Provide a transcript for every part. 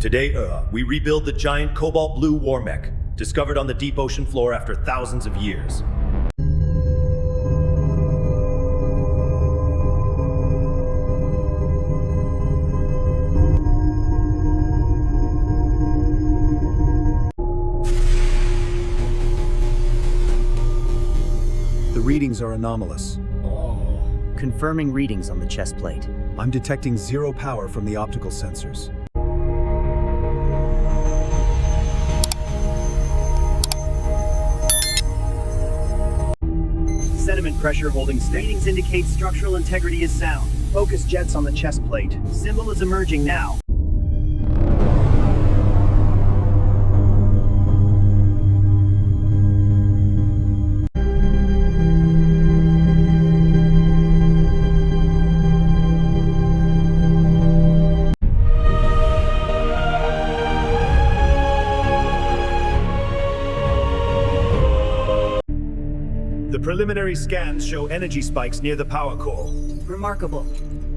Today, we rebuild the giant cobalt blue war mech, discovered on the deep ocean floor after thousands of years. The readings are anomalous. Confirming readings on the chest plate. I'm detecting zero power from the optical sensors. Sediment pressure holding steady. Readings indicate structural integrity is sound. Focus jets on the chest plate. Symbol is emerging now. The preliminary scans show energy spikes near the power core. Remarkable.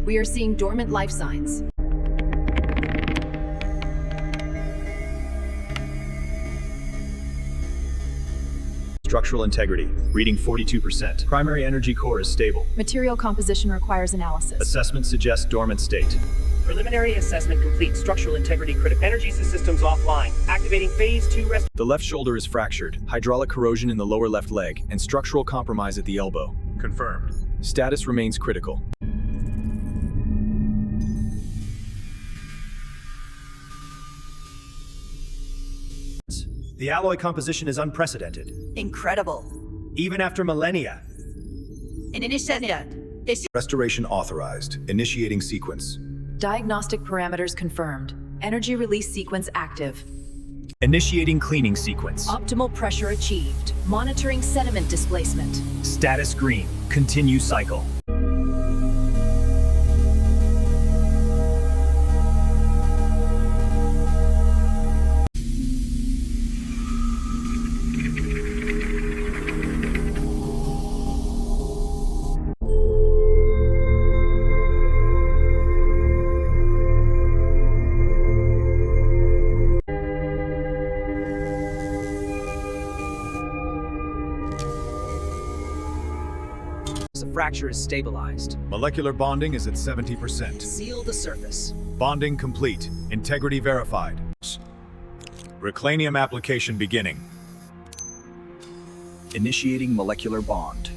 We are seeing dormant life signs. Structural integrity, reading 42%. Primary energy core is stable. Material composition requires analysis. Assessment suggests dormant state. Preliminary assessment complete. Structural integrity critical. Energy systems offline. Activating phase 2 rest. The left shoulder is fractured, hydraulic corrosion in the lower left leg, and structural compromise at the elbow. Confirmed. Status remains critical. The alloy composition is unprecedented, Incredible. even after millennia. Restoration authorized. Initiating sequence. Diagnostic parameters confirmed. Energy release sequence active. Initiating cleaning sequence. Optimal pressure achieved. Monitoring sediment displacement. Status green. Continue cycle. The fracture is stabilized. Molecular bonding is at 70%. Seal the surface. Bonding complete. Integrity verified. Reclanium application beginning. Initiating molecular bond.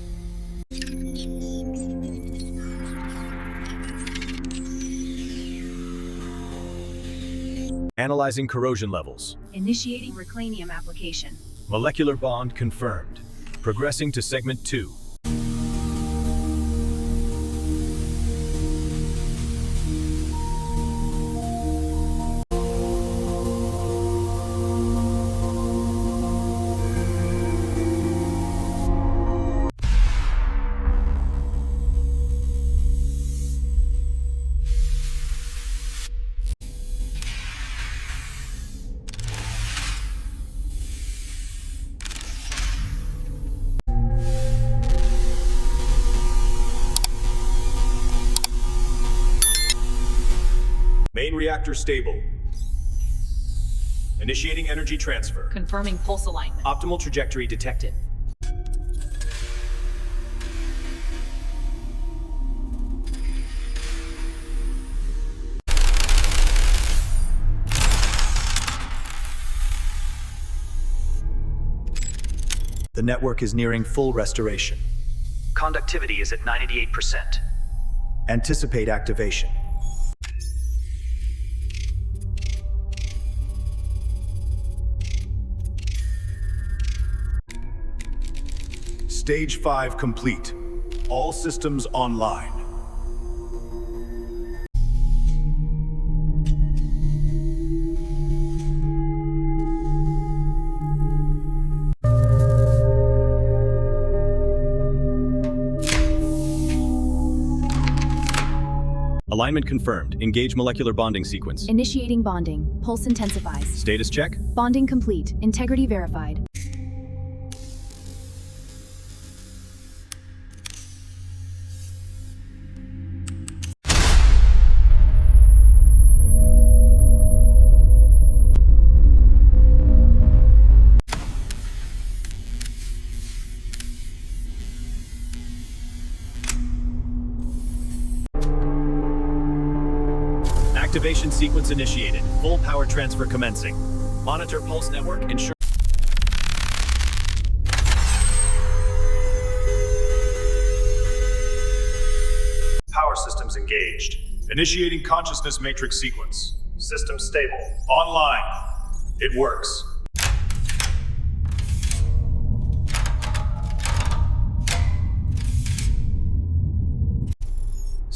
Analyzing corrosion levels. Initiating reclanium application. Molecular bond confirmed. Progressing to segment 2. Main reactor stable. Initiating energy transfer. Confirming pulse alignment. Optimal trajectory detected. The network is nearing full restoration. Conductivity is at 98%. Anticipate activation. Stage 5 complete. All systems online. Alignment confirmed. Engage molecular bonding sequence. Initiating bonding. Pulse intensifies. Status check. Bonding complete. Integrity verified. Activation sequence initiated. Full power transfer commencing. Monitor pulse network, ensure. Power systems engaged. Initiating consciousness matrix sequence. System stable. Online. It works.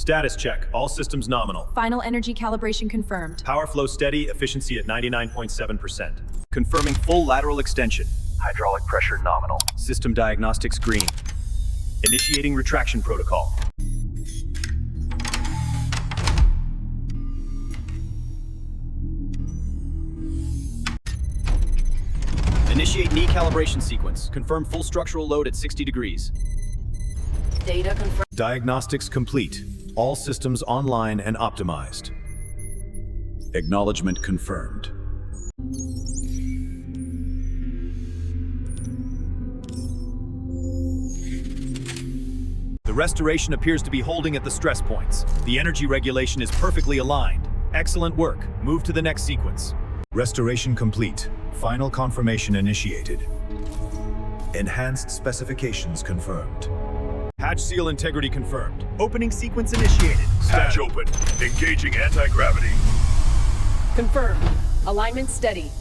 Status check. All systems nominal. Final energy calibration confirmed. Power flow steady, efficiency at 99.7%. Confirming full lateral extension. Hydraulic pressure nominal. System diagnostics green. Initiating retraction protocol. Initiate knee calibration sequence. Confirm full structural load at 60 degrees. Data confirmed. Diagnostics complete. All systems online and optimized. Acknowledgement confirmed. The restoration appears to be holding at the stress points. The energy regulation is perfectly aligned. Excellent work. Move to the next sequence. Restoration complete. Final confirmation initiated. Enhanced specifications confirmed. Hatch seal integrity confirmed. Opening sequence initiated. Hatch open. Engaging anti-gravity. Confirmed. Alignment steady.